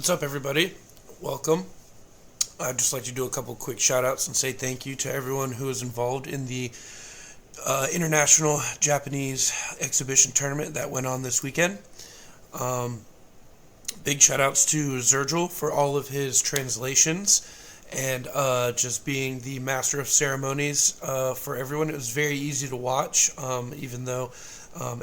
What's up, everybody? Welcome. I'd just like to do a couple quick shout outs and say thank you to everyone who is involved in the International Japanese Exhibition Tournament that went on this weekend. Big shout outs to Zergel for all of his translations and just being the master of ceremonies for everyone. It was very easy to watch, even though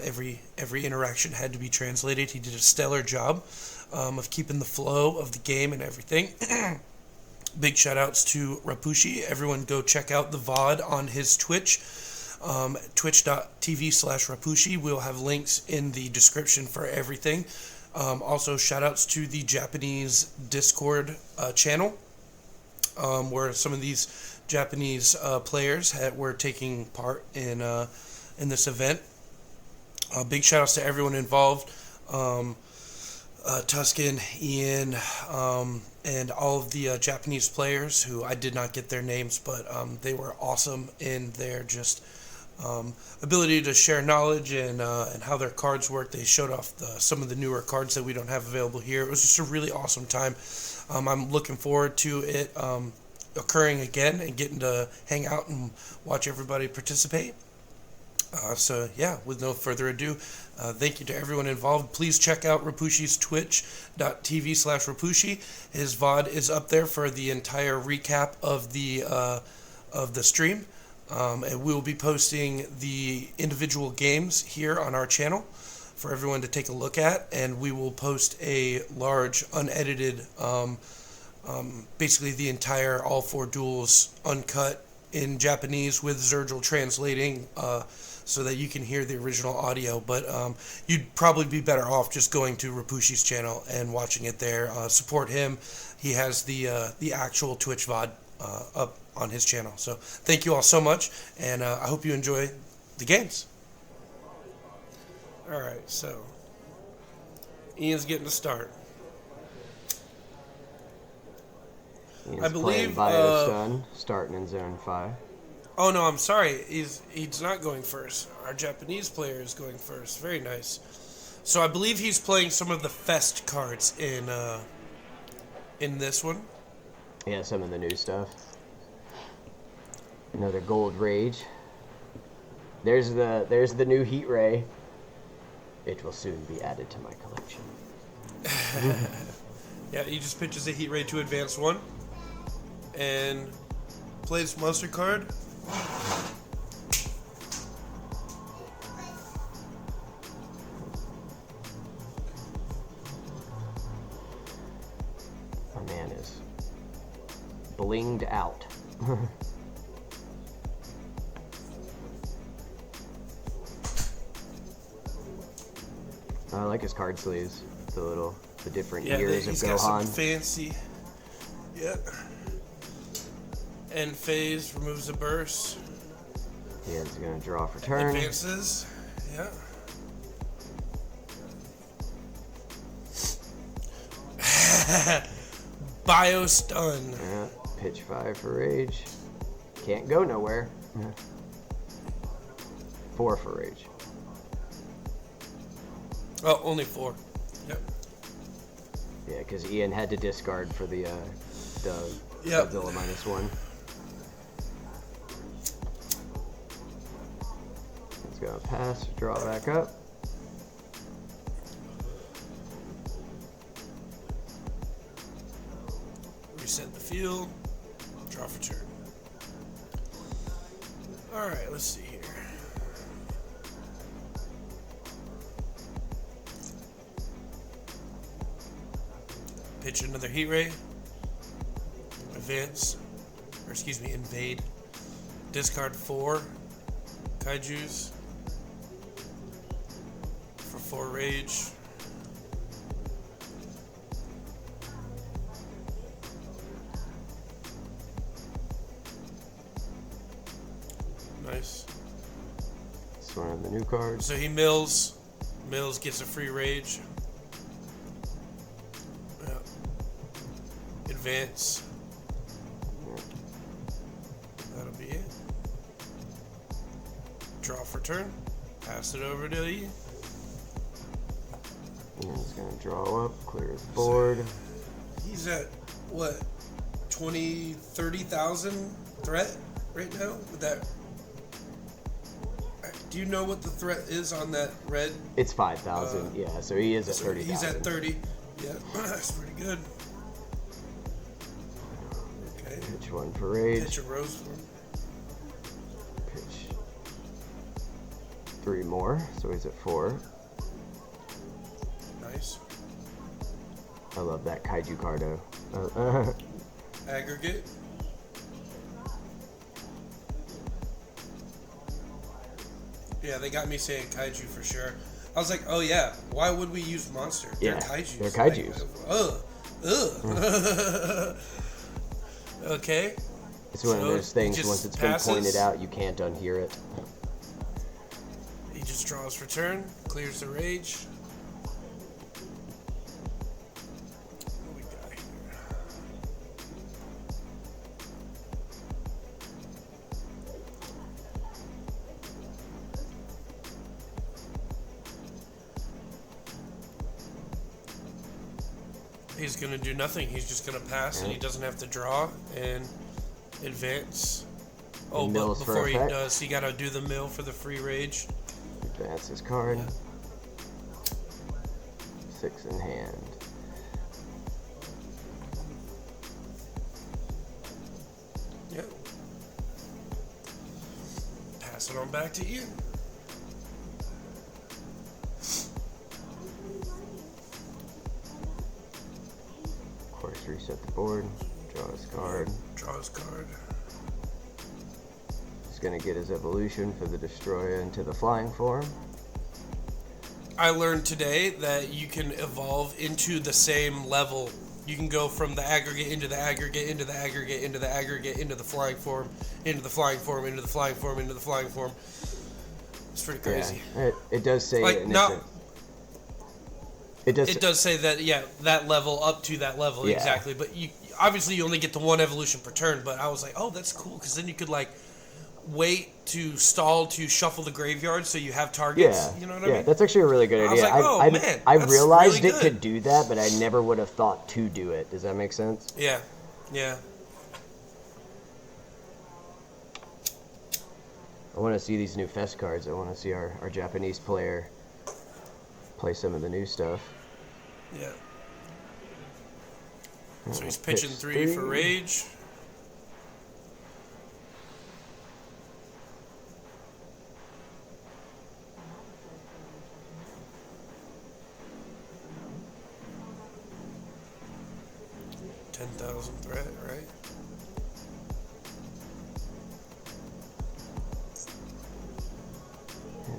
every interaction had to be translated. He did a stellar job of keeping the flow of the game and everything. Big shout outs to Rapushi. Everyone go check out the VOD on his Twitch, twitch.tv/Rapushi. We'll have links in the description for everything. Also, shout outs to the Japanese Discord channel, where some of these Japanese players were taking part in this event. Big shout outs to everyone involved. Tuscan, Ian, and all of the Japanese players who I did not get their names, but they were awesome in their just ability to share knowledge and how their cards work. They showed off some of the newer cards that we don't have available here. It was just a really awesome time. I'm looking forward to it occurring again and getting to hang out and watch everybody participate. So yeah, with no further ado, thank you to everyone involved. Please check out Rapushi's twitch.tv/Rapushi. His VOD is up there for the entire recap of the stream. And we will be posting the individual games here on our channel for everyone to take a look at. And we will post a large unedited, basically the entire all four duels uncut in Japanese with Zergel translating, so that you can hear the original audio. But you'd probably be better off just going to Rapushi's channel and watching it there. Support him. He has the actual Twitch VOD up on his channel. So thank you all so much, and I hope you enjoy the games. All right, so Ian's getting to start. I believe Sun starting in Zone 5. Oh no, I'm sorry. He's not going first. Our Japanese player is going first. Very nice. So I believe he's playing some of the Fest cards in this one. Yeah, some of the new stuff. Another Gold Rage. There's the new Heat Ray. It will soon be added to my collection. Yeah, he just pitches a Heat Ray to advance 1 and plays monster card. My man is blinged out. I like his card sleeves. The different years of he's Gohan. Got some fancy. Yeah. End phase, removes a burst. Yeah, he's gonna draw for turn. Advances. Yeah. Bio stun. Yeah, pitch 5 for rage. Can't go nowhere. 4 for rage. Oh, only 4. Yep. Yeah, because Ian had to discard for the Godzilla -1. He's gonna pass, draw back up. Reset the field. Draw for turn. Alright, let's see here. Pitch another Heat Ray. Invade. Discard 4 Kaijus for 4 rage. Nice. It's one of the new cards. So he mills. Mills gets a free rage. Yeah. Advance. That'll be it. Draw for turn. Pass it over to you. And he's going to draw up, clear his board. He's at, what, 20, 30,000 threat right now? With that, do you know what the threat is on that red? It's 5,000, yeah, so he is at 30,000. He's at 30. Yeah, that's pretty good. Okay. Pitch one for rage. Pitch a rose for him. Pitch 3 more, so he's at 4. Nice. I love that Kaiju Cardo. Aggregate. Yeah, they got me saying kaiju for sure. I was like, oh yeah, why would we use monster? Yeah, they're kaijus. they're kaijus. Ugh. Okay. It's one of those things, once it's been pointed out, you can't unhear it. He just draws for turn, clears the rage. What we got here? He's going to do nothing. He's just going to pass, and he doesn't have to draw and advance. Oh, but before he does, he got to do the mill for the free rage. Advance his card. 6 in hand. Yep. Pass it on back to Ian. Of course, reset the board. Draw his card. Draw his card. He's going to get his evolution for the Destroyer into the flying form. I learned today that you can evolve into the same level. You can go from the aggregate into the aggregate into the aggregate into the aggregate into the flying form, into the flying form, into the flying form, into the flying form. It's pretty crazy. Yeah, it does say like not. It does say that, yeah, that level up to that level, exactly. But you obviously you only get the one evolution per turn. But I was like, oh, that's cool, because then you could like wait to stall to shuffle the graveyard so you have targets. You know what I mean? Yeah, that's actually a really good idea. I was like, man, I realized really it could do that, but I never would have thought to do it. Does that make sense? Yeah, yeah. I want to see these new Fest cards. I want to see our Japanese player play some of the new stuff. Yeah. So he's pitching 3 for rage. $10,000 threat, right?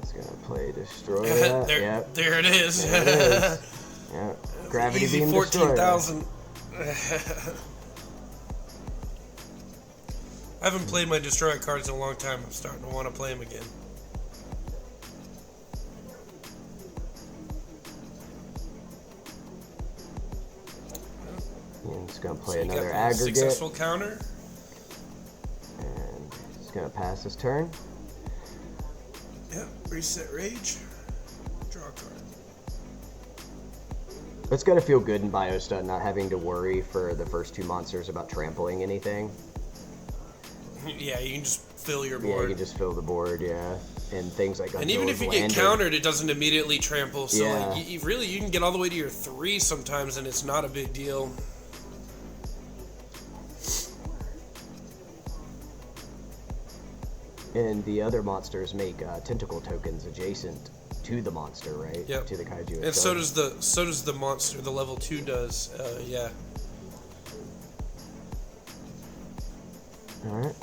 It's gonna play Destroyer. There it is. There it is. Yeah. Gravity Easy Beam 14,000. I haven't played my Destroyer cards in a long time. I'm starting to want to play them again. And he's gonna play another aggregate. Successful counter. And he's gonna pass his turn. Yep. Reset rage. Draw a card. It's gotta feel good in Biostud not having to worry for the first 2 monsters about trampling anything. Yeah, you can just fill your board. Yeah, you can just fill the board, and things like. And even if you get countered, it doesn't immediately trample. So like, you can get all the way to your 3 sometimes, and it's not a big deal. And the other monsters make tentacle tokens adjacent to the monster, right? Yep. To the kaiju. And so does the monster. The level 2 does. Yeah. All right.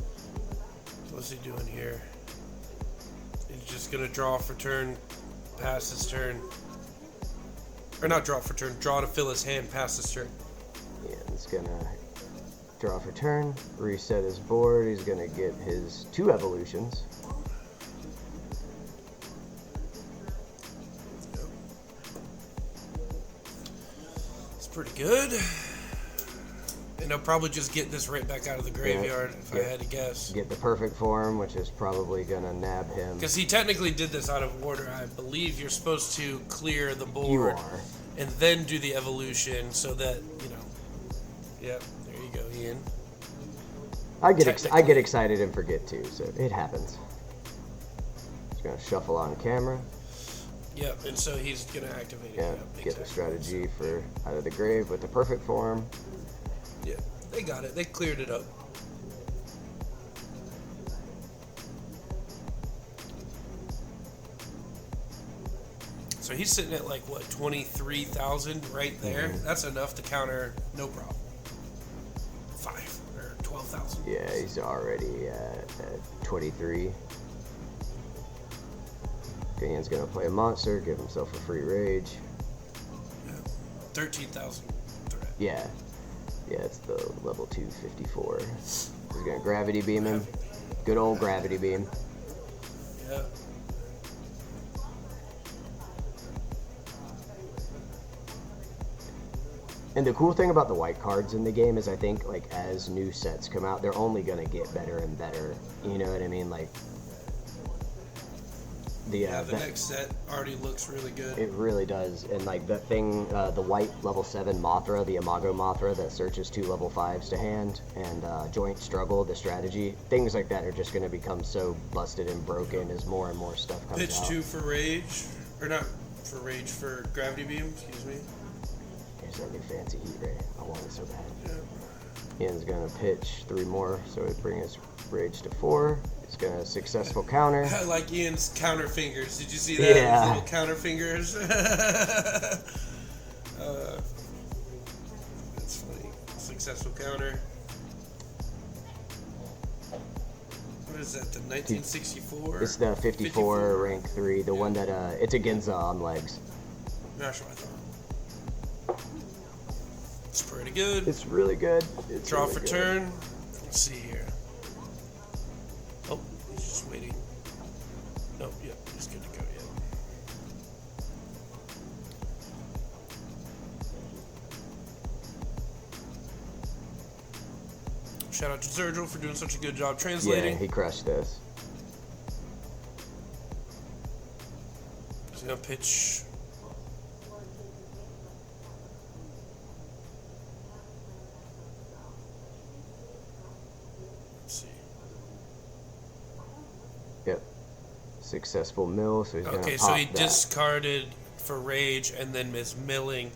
What's he doing here? He's just gonna draw for turn, pass his turn. Or not draw for turn. Draw to fill his hand, pass his turn. Yeah, he's gonna draw for turn, reset his board. He's gonna get his 2 evolutions. It's pretty good. And I'll probably just get this right back out of the graveyard if I had to guess. Get the perfect form, which is probably gonna nab him. Because he technically did this out of order. I believe you're supposed to clear the board. You are. And then do the evolution so that, Yep, there you go, Ian. I get excited and forget too, so it happens. Just gonna shuffle on camera. Yep, and so he's gonna activate it. Yeah, Yep, get the strategy for out of the grave with the perfect form. Yeah, they got it. They cleared it up. So he's sitting at like what 23,000 right there. Mm-hmm. That's enough to counter, no problem. 5 or 12,000. Yeah, he's already at 23. Ian's gonna play a monster, give himself a free rage. Yeah, 13,000 threat. Yeah, it's the level 254. He's gonna gravity beam him. Good old gravity beam. Yeah. And the cool thing about the white cards in the game is I think like as new sets come out, they're only gonna get better and better. You know what I mean? Like the next set already looks really good. It really does. And like that thing, the white level 7 Mothra, the Imago Mothra that searches 2 level 5s to hand, and Joint Struggle, the strategy, things like that are just going to become so busted and broken as more and more stuff comes Pitch out. 2 for rage, or not for rage, for gravity beam. Excuse me. Here's that new fancy heat ray. I want it so bad. Yeah. Ian's going to pitch 3 more, so it brings his rage to 4. It's going to successful counter. I like Ian's counter fingers. Did you see that? Yeah. His little counter fingers. That's funny. Successful counter. What is that? The 1964? It's the 54 rank 3, the one that it's a Ginza on legs. Not sure I thought. It's pretty good. It's really good. Draw really for good. Turn. Let's see here. Oh, he's just waiting. Nope, yep, he's good to go, yep. Shout out to Zergil for doing such a good job translating. Yeah, he crushed this. He's gonna pitch. Yep. Successful mill, so he's okay, so he discarded for rage and then is milling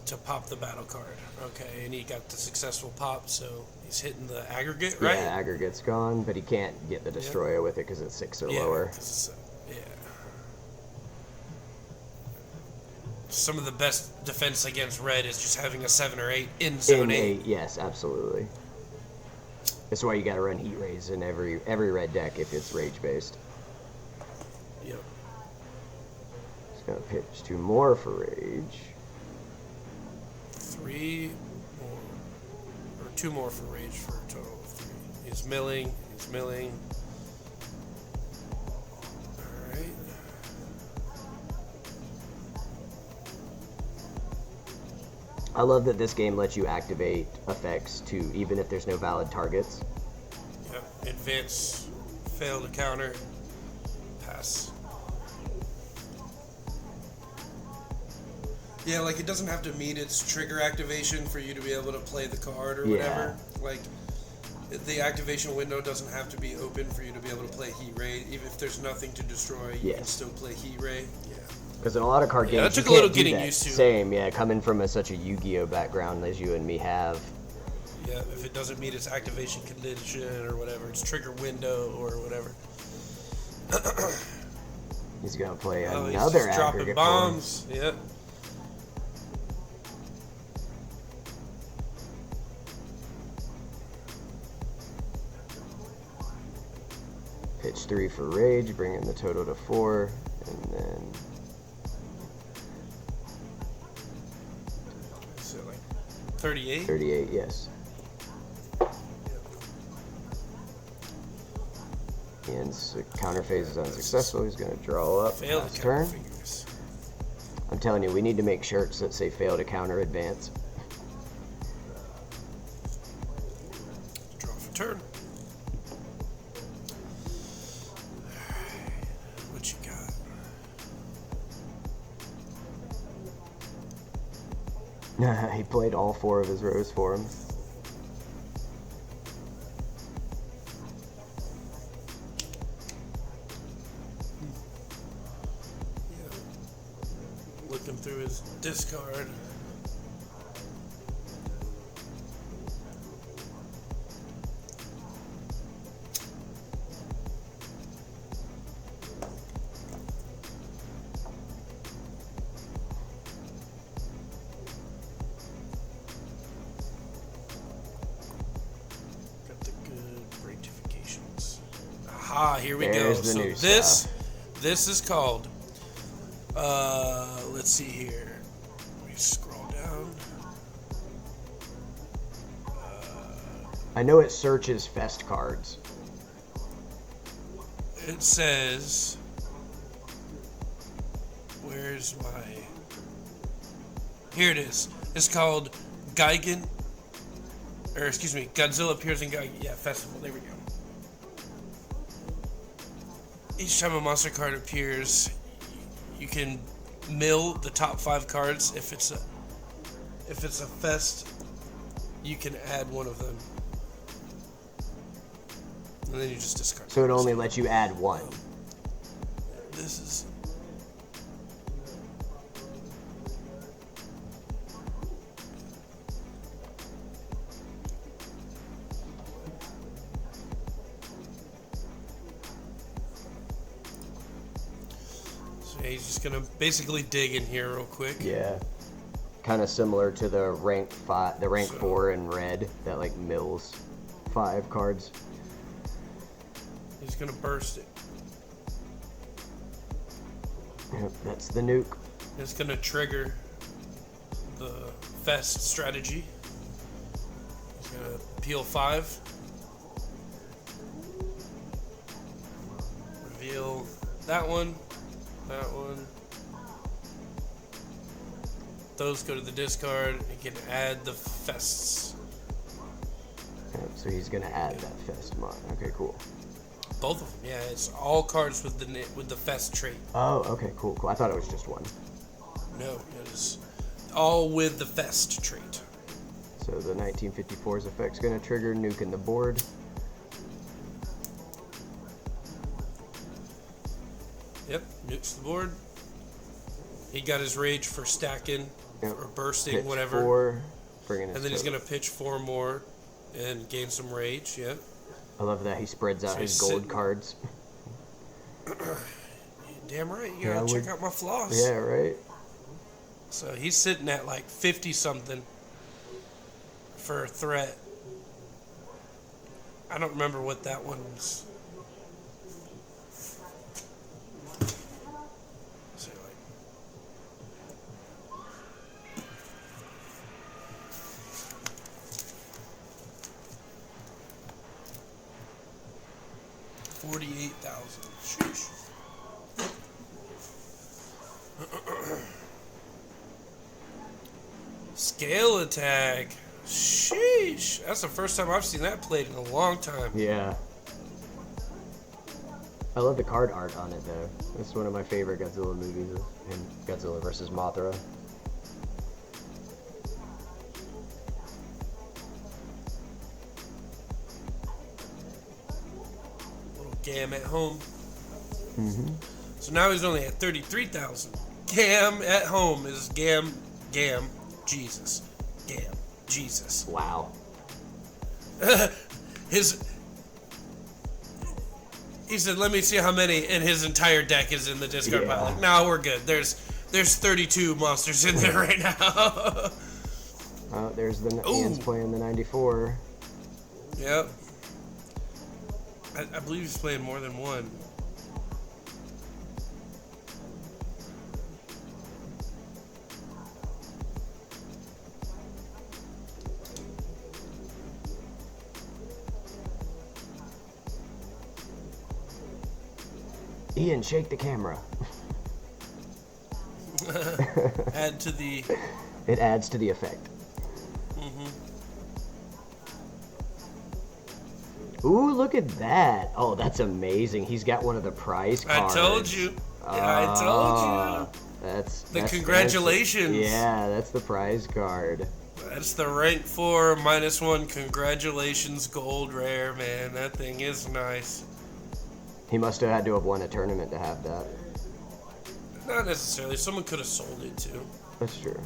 to pop the battle card. Okay, and he got the successful pop, so he's hitting the aggregate, right? Yeah, aggregate's gone, but he can't get the destroyer with it because it's 6 or lower. Yeah. Some of the best defense against red is just having a 7 or 8 in zone 8. Yes, absolutely. That's why you got to run heat rays in every red deck if it's rage based. Yep. Just gonna pitch 2 more for rage. 3 more, or 2 more for rage for a total of 3. He's milling. All right. I love that this game lets you activate effects too, even if there's no valid targets. Yep. Advance, fail to counter, pass. Yeah, like it doesn't have to meet its trigger activation for you to be able to play the card or whatever. Like the activation window doesn't have to be open for you to be able to play Heat Ray. Even if there's nothing to destroy, you can still play Heat Ray. Yeah. Because in a lot of card games, that took you a little can't do getting that. used to. Same, yeah. Coming from such a Yu-Gi-Oh background as you and me have. Yeah, if it doesn't meet its activation condition or whatever, its trigger window or whatever. He's gonna play another he's just dropping aggregate bombs. Yep. Pitch 3 for rage, bringing the total to 4, and then. So like 38? 38, yes. Ian's counter phase is unsuccessful. He's going to draw up. Failed Last to turn. counter fingers. I'm telling you, we need to make shirts that say fail to counter advance. Draw for turn. What you got? He played all 4 of his rose forms. looking through his discard. Got the good breaktifications. Aha, here we There's go. the So new this is called, let's see here. Let me scroll down. I know it searches Fest cards. It says, where's my, here it is. It's called Gigan, or excuse me, Godzilla appears in Gigan, yeah, Festival, there we go. Each time a monster card appears, you can mill the top 5 cards. If it's a fest, you can add one of them. And then you just discard. So it only lets you add one. This is... So yeah, he's just gonna basically dig in here real quick. Yeah. Kind of similar to the rank 4 in red that like mills 5 cards. He's gonna burst it. Yep, that's the nuke. It's gonna trigger the fest strategy. He's gonna peel 5. Reveal that one. That one. Those go to the discard. He can add the fests. Yep, so he's gonna add that Fest mod. Okay, cool. Both of them. Yeah, it's all cards with the fest trait. Oh, okay, cool. I thought it was just one. No, it is all with the fest trait. So the 1954's effect's gonna trigger, nuking the board. Yep, nukes the board. He got his rage for stacking, Yep. or bursting, Pitch whatever. 4, bringing his And then he's total. going to pitch 4 more and gain some rage, yeah. I love that he spreads out So his he's gold sitting- cards. Damn right, you Yeah, gotta I check would- out my floss. Yeah, right? So he's sitting at like 50 something for a threat. I don't remember what that one was. So like, $48,000. Sheesh. Scale attack. Sheesh. That's the first time I've seen that played in a long time. Yeah. I love the card art on it, though. It's one of my favorite Godzilla movies, and Godzilla vs. Mothra. Little Gam at home. Mm-hmm. So now he's only at 33,000. Gam at home is Gam, Jesus. Gam, Jesus. Wow. He said, let me see how many, and his entire deck is in the discard Yeah. pile. Like, no, we're good. There's 32 monsters in there right now. There's the Ooh. Ian's playing the 94. Yep. I believe he's playing more than one. Ian, shake the camera. Add to the... It adds to the effect. Ooh, look at that. Oh, that's amazing. He's got one of the prize cards. I told you. I told you. That's The congratulations. Yeah, that's the prize card. That's the rank 4 -1 congratulations gold rare, man. That thing is nice. He must have had to have won a tournament to have that. Not necessarily. Someone could have sold it too. That's true.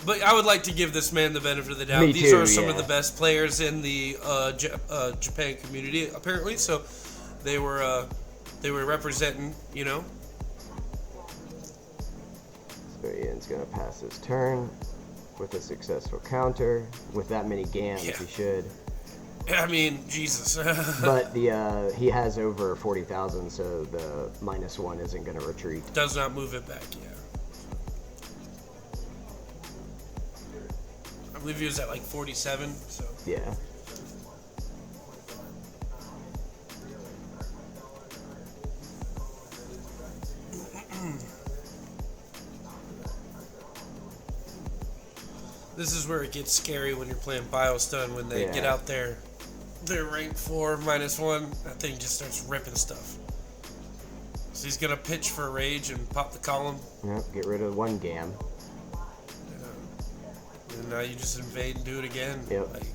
But I would like to give this man the benefit of the doubt. Me These too, are some yeah. of the best players in the Japan community, apparently. So they were representing, you know. So Ian's gonna pass his turn with a successful counter. With that many gams, Yeah. he should. I mean, Jesus. But the he has over 40,000, so the -1 isn't gonna retreat. Does not move it back, yeah. I believe he was at like 47, so. Yeah. This is where it gets scary when you're playing Biostun, when they get out there. They're rank 4, -1. That thing just starts ripping stuff. So he's going to pitch for a rage and pop the column. Yep, get rid of 1 gam. And now you just invade and do it again. Yep. Like,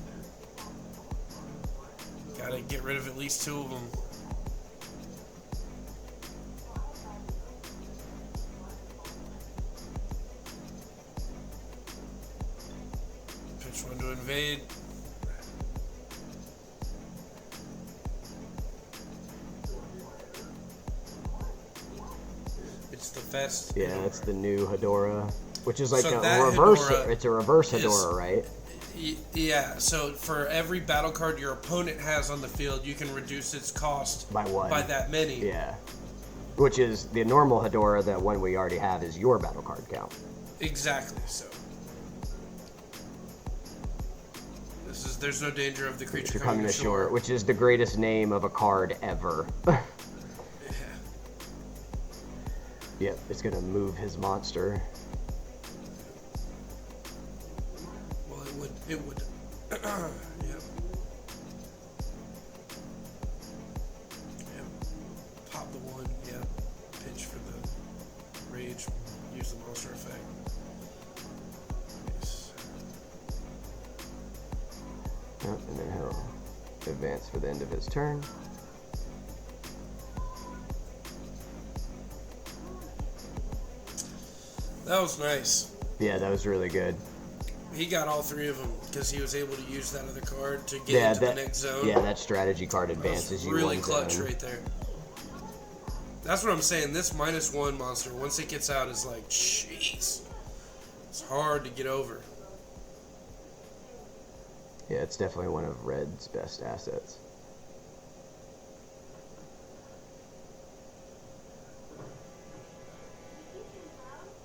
gotta get rid of at least 2 of them. Pitch 1 to invade. It's the Fest. Yeah, it's the new Ghidorah, which is like So a that reverse. Ghidorah It's a reverse is- Ghidorah, right? Yeah, so for every battle card your opponent has on the field, you can reduce its cost By 1. by that many. Yeah. Which is the normal Ghidorah, that one we already have is your battle card count. Exactly. So there's no danger of the creature coming ashore. which is the greatest name of a card ever. Yeah. Yep, it's gonna move his monster. Well, it would. Yep. Yep. Pop the 1. Yeah. Pitch for the rage. Use the monster effect. Nice. Yep, and then he'll advance for the end of his turn. That was nice. Yeah, that was really good. He got all 3 of them because he was able to use that other card to get into the next zone. Yeah, that strategy card advances That's you really 1 clutch zone. right there. That's what I'm saying. This -1 monster, once it gets out, is like, jeez. It's hard to get over. Yeah, it's definitely one of Red's best assets.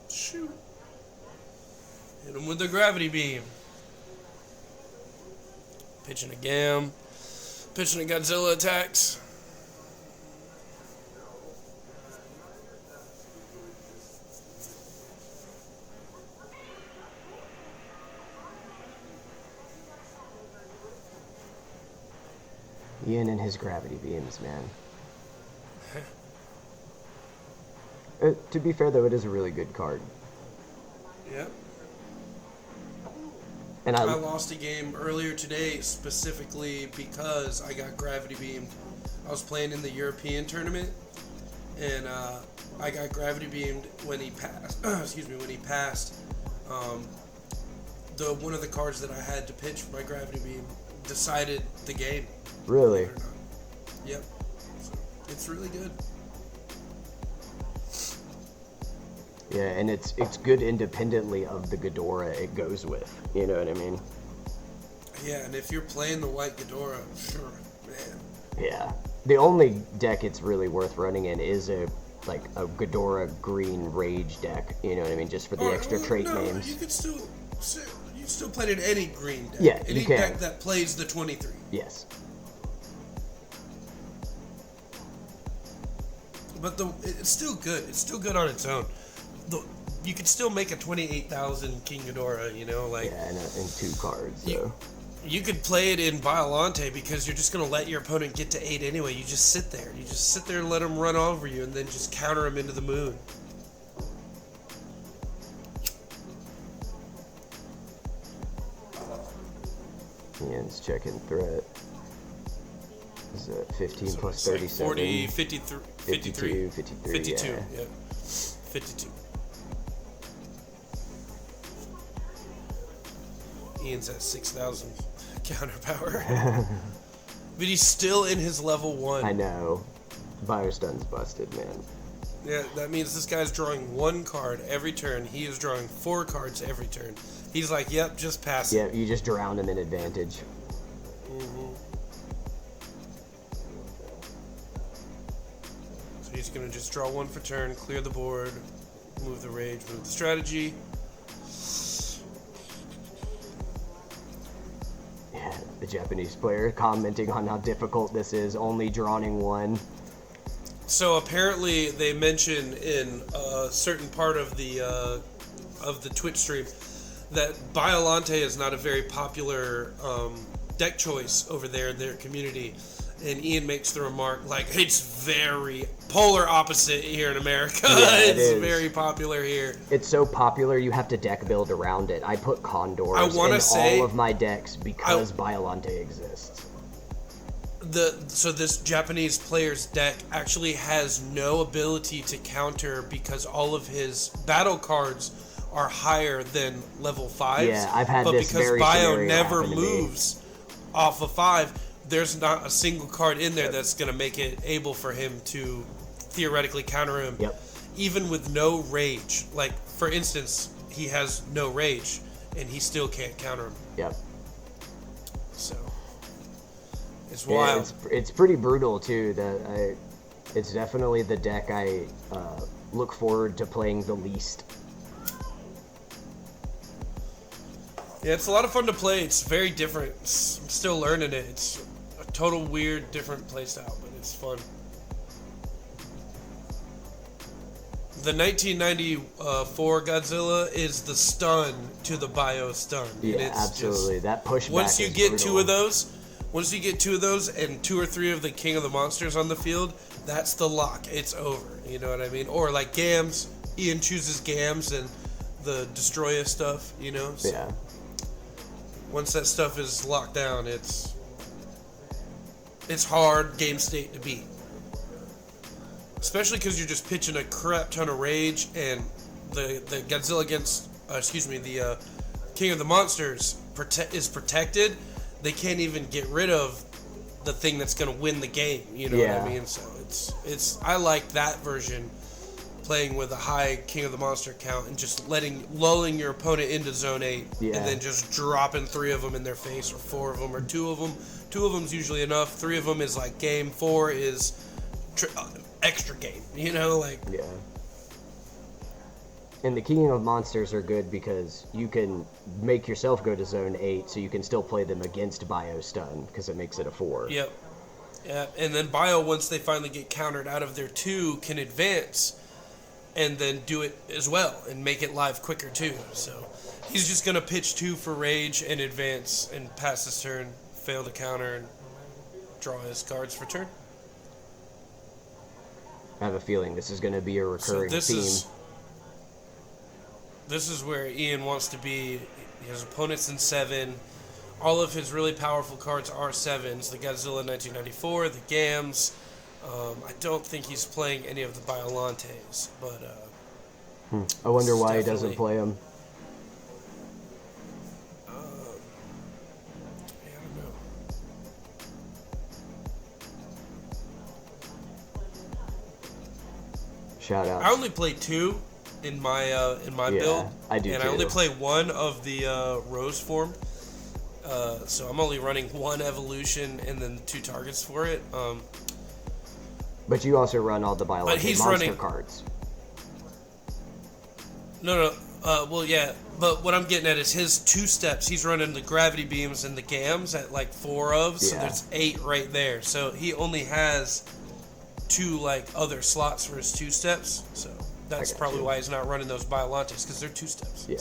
Shoot. Hit him with the gravity beam. Pitching a Gam. Pitching a Godzilla attacks. Ian and his gravity beams, man. To be fair, though, it is a really good card. Yep. And I lost a game earlier today specifically because I got gravity beamed. I was playing in the European tournament, and I got gravity beamed when he passed. Excuse me, when he passed. The one of the cards that I had to pitch for my gravity beam decided the game. Really? Believe it or not. Yep. So it's really good. Yeah, and it's good independently of the Ghidorah it goes with. You know what I mean? Yeah, and if you're playing the white Ghidorah, sure, man. Yeah. The only deck it's really worth running in is a Ghidorah green rage deck. You know what I mean? Just for the extra trait names. You could still play it in any green deck. Yeah, any you can. deck that plays the 23. Yes. But it's still good. It's still good on its own. You could still make a 28,000 King Ghidorah, you know, like. Yeah, in 2 cards. So. You could play it in Biolante because you're just going to let your opponent get to 8 anyway. You just sit there. You just sit there and let them run over you and then just counter them into the moon. Ian's checking threat. Is it 15 So plus it's like 37? 40, 53, 52, 52, yeah. yeah. 52. Ian's at 6,000 counter power. But he's still in his level 1. I know. Biostun's busted, man. Yeah, that means this guy's drawing 1 card every turn. He is drawing 4 cards every turn. He's like, yep, just pass it. Yeah, you just drown him in advantage. So he's going to just draw 1 for turn, clear the board, move the rage, move the strategy. Yeah, the Japanese player commenting on how difficult this is, only drawing 1. So apparently they mention in a certain part of the Twitch stream that Biolante is not a very popular deck choice over there in their community. And Ian makes the remark, like, it's very polar opposite here in America. Yeah, it's very popular here. It's so popular, you have to deck build around it. I put Condors in all of my decks because Biolante exists. So this Japanese player's deck actually has no ability to counter because all of his battle cards are higher than level 5s. Yeah, I've had this very But because Bio scenario never happen to me. moves off of 5, there's not a single card in there that's going to make it able for him to theoretically counter him. Yep. Even with no rage. Like, for instance, he has no rage, and he still can't counter him. Yep. So, it's wild. It's pretty brutal, too. It's definitely the deck I look forward to playing the least. Yeah, it's a lot of fun to play. It's very different. I'm still learning it. It's a total weird, different playstyle, but it's fun. The 1994 Godzilla is the stun to the Bio stun. Yeah, and it's absolutely. That pushback once you is get brutal. 2 of those, and 2 or 3 of the King of the Monsters on the field, that's the lock. It's over. You know what I mean? Or like Gams. Ian chooses Gams and the Destroyer stuff, you know? So yeah. once that stuff is locked down, it's hard game state to beat. Especially because you're just pitching a crap ton of rage, and the Godzilla against, the King of the Monsters is protected. They can't even get rid of the thing that's going to win the game. You know what I mean? So I like that version, playing with a high King of the Monster count and just lulling your opponent into Zone 8, and then just dropping 3 of them in their face, or 4 of them, or 2 of them. 2 of them's usually enough. 3 of them is like game. 4 is extra game, you know, like. Yeah. And the King of Monsters are good because you can make yourself go to Zone 8, so you can still play them against Bio Stun, because it makes it a 4. Yep. Yeah, and then Bio, once they finally get countered out of their 2, can advance and then do it as well and make it live quicker too. So he's just going to pitch 2 for rage and advance and pass his turn, fail to counter, and draw his cards for turn. I have a feeling this is going to be a recurring theme. This is where Ian wants to be. His opponent's in 7. All of his really powerful cards are 7s. The Godzilla 1994, the Gams. I don't think he's playing any of the Biolantes, but I wonder why he doesn't play them. I don't know. Shout out. I only play 2 in my build. I do and too. I only play 1 of the Rose form. So I'm only running 1 evolution and then 2 targets for it. But you also run all the Biolante monster cards. No. Well, yeah. But what I'm getting at is his 2 steps. He's running the gravity beams and the Gams at like 4 of. So there's 8 right there. So he only has 2 like other slots for his 2 steps. So that's probably why he's not running those Biolantes, because they're 2 steps. Yeah.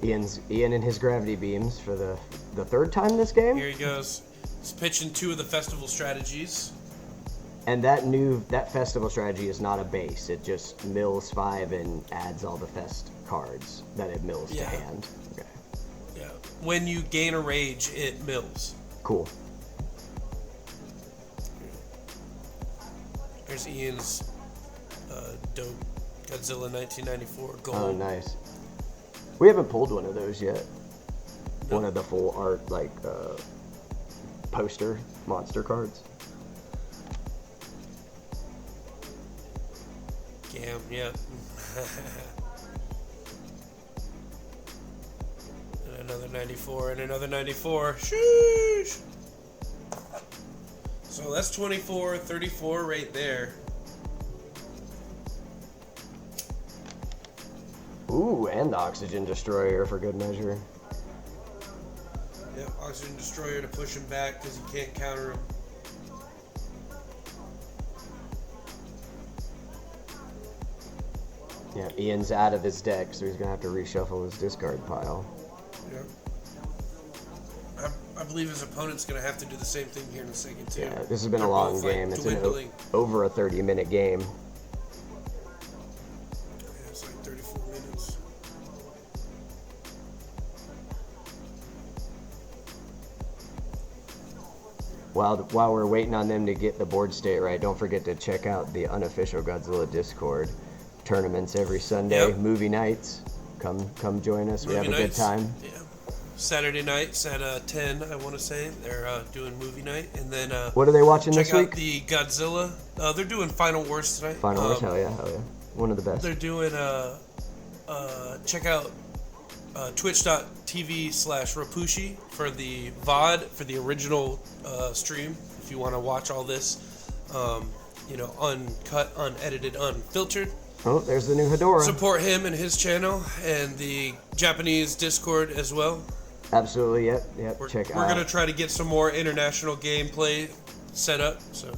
Ian and his gravity beams for the 3rd time this game. Here he goes. He's pitching 2 of the festival strategies. And that festival strategy is not a base. It just mills 5 and adds all the fest cards that it mills to hand. Okay. Yeah. When you gain a rage, it mills. Cool. There's Ian's dope Godzilla 1994 gold. Oh, nice. We haven't pulled one of those yet. No. One of the full art, like, poster monster cards. Damn, yeah. And another 94 and another 94. Sheesh. So that's 24, 34 right there. Ooh, and the Oxygen Destroyer for good measure. Yep, Oxygen Destroyer to push him back because he can't counter him. Yeah, Ian's out of his deck, so he's gonna have to reshuffle his discard pile. Yep. I believe his opponent's going to have to do the same thing here in a second, too. Yeah, this has been They're a long both, like, game. It's dwindling. over a 30-minute game. Yeah, it's like 34 minutes. While we're waiting on them to get the board state right, don't forget to check out the unofficial Godzilla Discord. Tournaments every Sunday, Yep. movie nights. Come join us. We have a good time. Yeah. Saturday nights at 10, I want to say. They're doing movie night. And then What are they watching check this out week? the Godzilla. They're doing Final Wars tonight. Final Wars, hell yeah. One of the best. They're doing, check out twitch.tv/Rapushi for the VOD, for the original stream, if you want to watch all this, uncut, unedited, unfiltered. Oh, there's the new Ghidorah. Support him and his channel and the Japanese Discord as well. Absolutely, yep. We're Check out. going to try to get some more international gameplay set up. So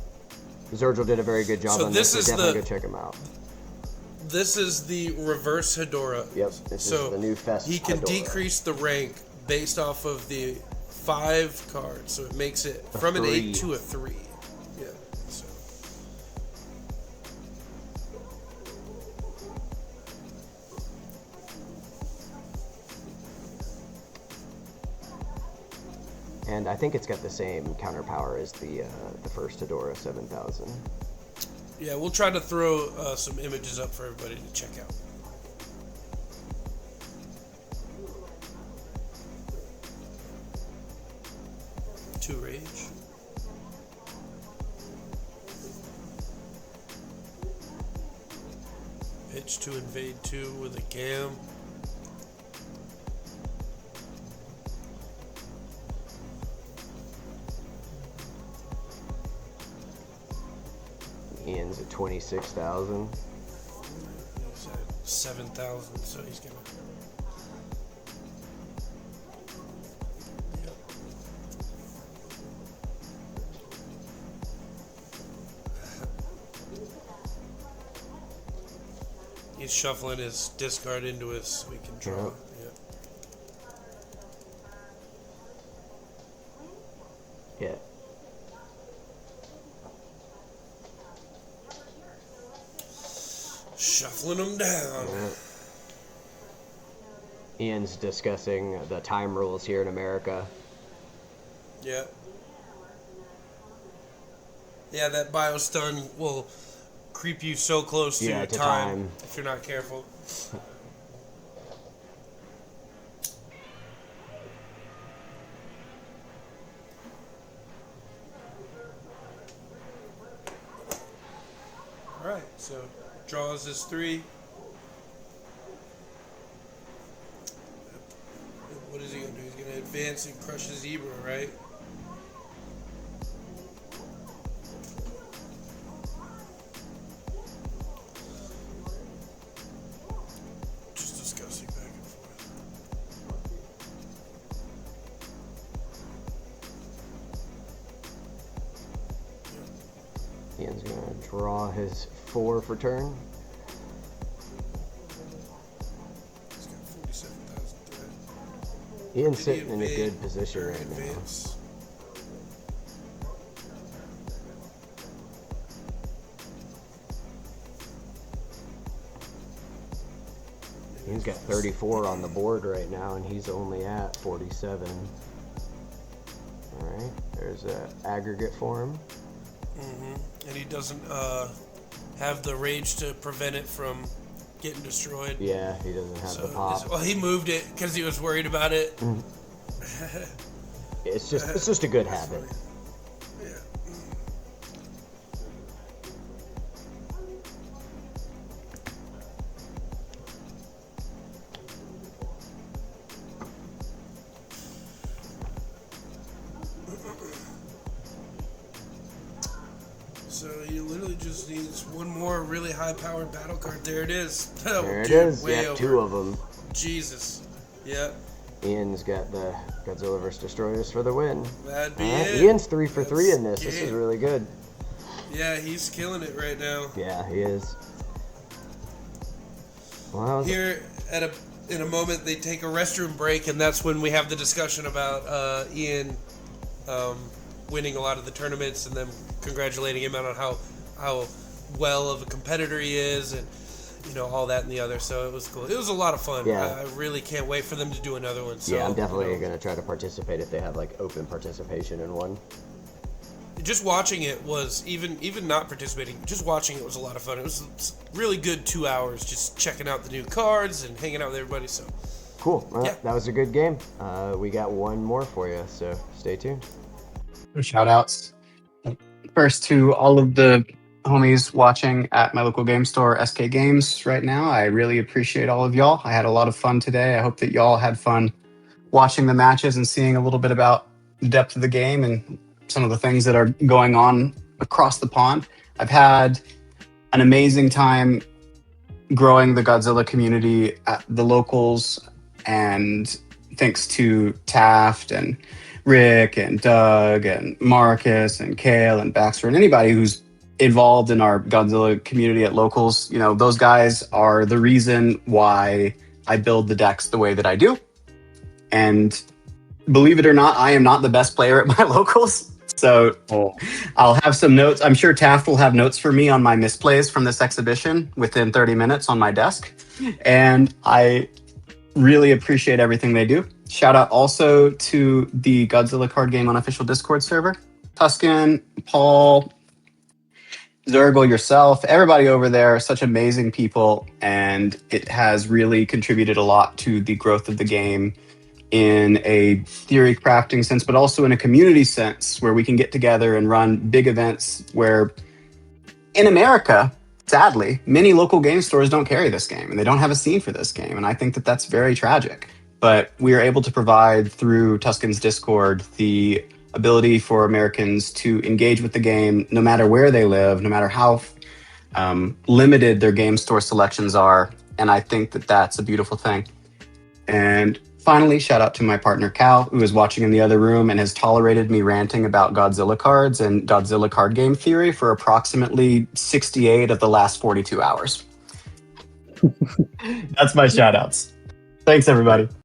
Zergel did a very good job So on this this. is So definitely the- go check him out. this is the reverse Ghidorah. Yep, this is the new Fest he can Ghidorah. decrease the rank based off of the 5 cards, so it makes it from an 3. 8 to a 3. Yeah. So And I think it's got the same counter power as the first Ghidorah 7000. yeah, we'll try to throw some images up for everybody to check out. Two rage. Pitch to invade 2 with a gam. Ian's at 26,000. He's at 7,000, so he's gonna. Yep. He's shuffling his discard into his so we can draw. Yep. Yeah. Yeah. Shuffling them down. Ian's discussing the time rules here in America. Yeah. Yeah, that biostun will creep you so close to Yeah, your to time time. if you're not careful. Alright, so draws his 3. What is he going to do? He's going to advance and crush his Zebra, right? Just discussing back and forth. Ian's gonna draw his 4 for turn. He's got 47,000 threat. Ian's Did he sitting in a invade good position or right now. advance? Ian's got 34 on the board right now, and he's only at 47. Alright, there's an aggregate for him. And he doesn't have the rage to prevent it from getting destroyed. Yeah, he doesn't have the pop. Well, he moved it because he was worried about it. It's just a good habit. Funny. Yeah. So he literally just needs one more really high-powered battle card. There it is. There it Dude, is. way Yeah, over. 2 of them. Jesus. Yep. Ian's got the Godzilla vs. Destroyers for the win. That'd be Alright, it. Ian's 3 for 3 That's in this. This is game. really good. Yeah, he's killing it right now. Yeah, he is. Well, Here in a moment they take a restroom break, and that's when we have the discussion about Ian winning a lot of the tournaments, and them congratulating him on how well of a competitor he is, and all that and the other. So it was cool. It was a lot of fun. Yeah. I really can't wait for them to do another one. So, yeah, I'm definitely gonna try to participate if they have like open participation in one. Just watching it was even not participating. Just watching it was a lot of fun. It was really good 2 hours just checking out the new cards and hanging out with everybody. So Cool. Well, Yeah. that was a good game. We got one more for you, so stay tuned. Shout outs. First to all of the homies watching at my local game store, SK Games, right now. I really appreciate all of y'all. I had a lot of fun today. I hope that y'all had fun watching the matches and seeing a little bit about the depth of the game and some of the things that are going on across the pond. I've had an amazing time growing the Godzilla community at the locals, and thanks to Taft and Rick and Doug and Marcus and Kale and Baxter and anybody who's involved in our Godzilla community at locals, those guys are the reason why I build the decks the way that I do. And believe it or not, I am not the best player at my locals. So I'll have some notes. I'm sure Taft will have notes for me on my misplays from this exhibition within 30 minutes on my desk. And I really appreciate everything they do. Shout out also to the Godzilla card game unofficial Discord server. Tuscan, Paul, Zergel, yourself, everybody over there, such amazing people. And it has really contributed a lot to the growth of the game in a theory crafting sense, but also in a community sense where we can get together and run big events where in America, sadly, many local game stores don't carry this game and they don't have a scene for this game. And I think that that's very tragic. But we are able to provide through Tuscan's Discord the ability for Americans to engage with the game no matter where they live, no matter how limited their game store selections are. And I think that that's a beautiful thing. And finally, shout out to my partner Cal, who is watching in the other room and has tolerated me ranting about Godzilla cards and Godzilla card game theory for approximately 68 of the last 42 hours. That's my shout outs. Thanks, everybody.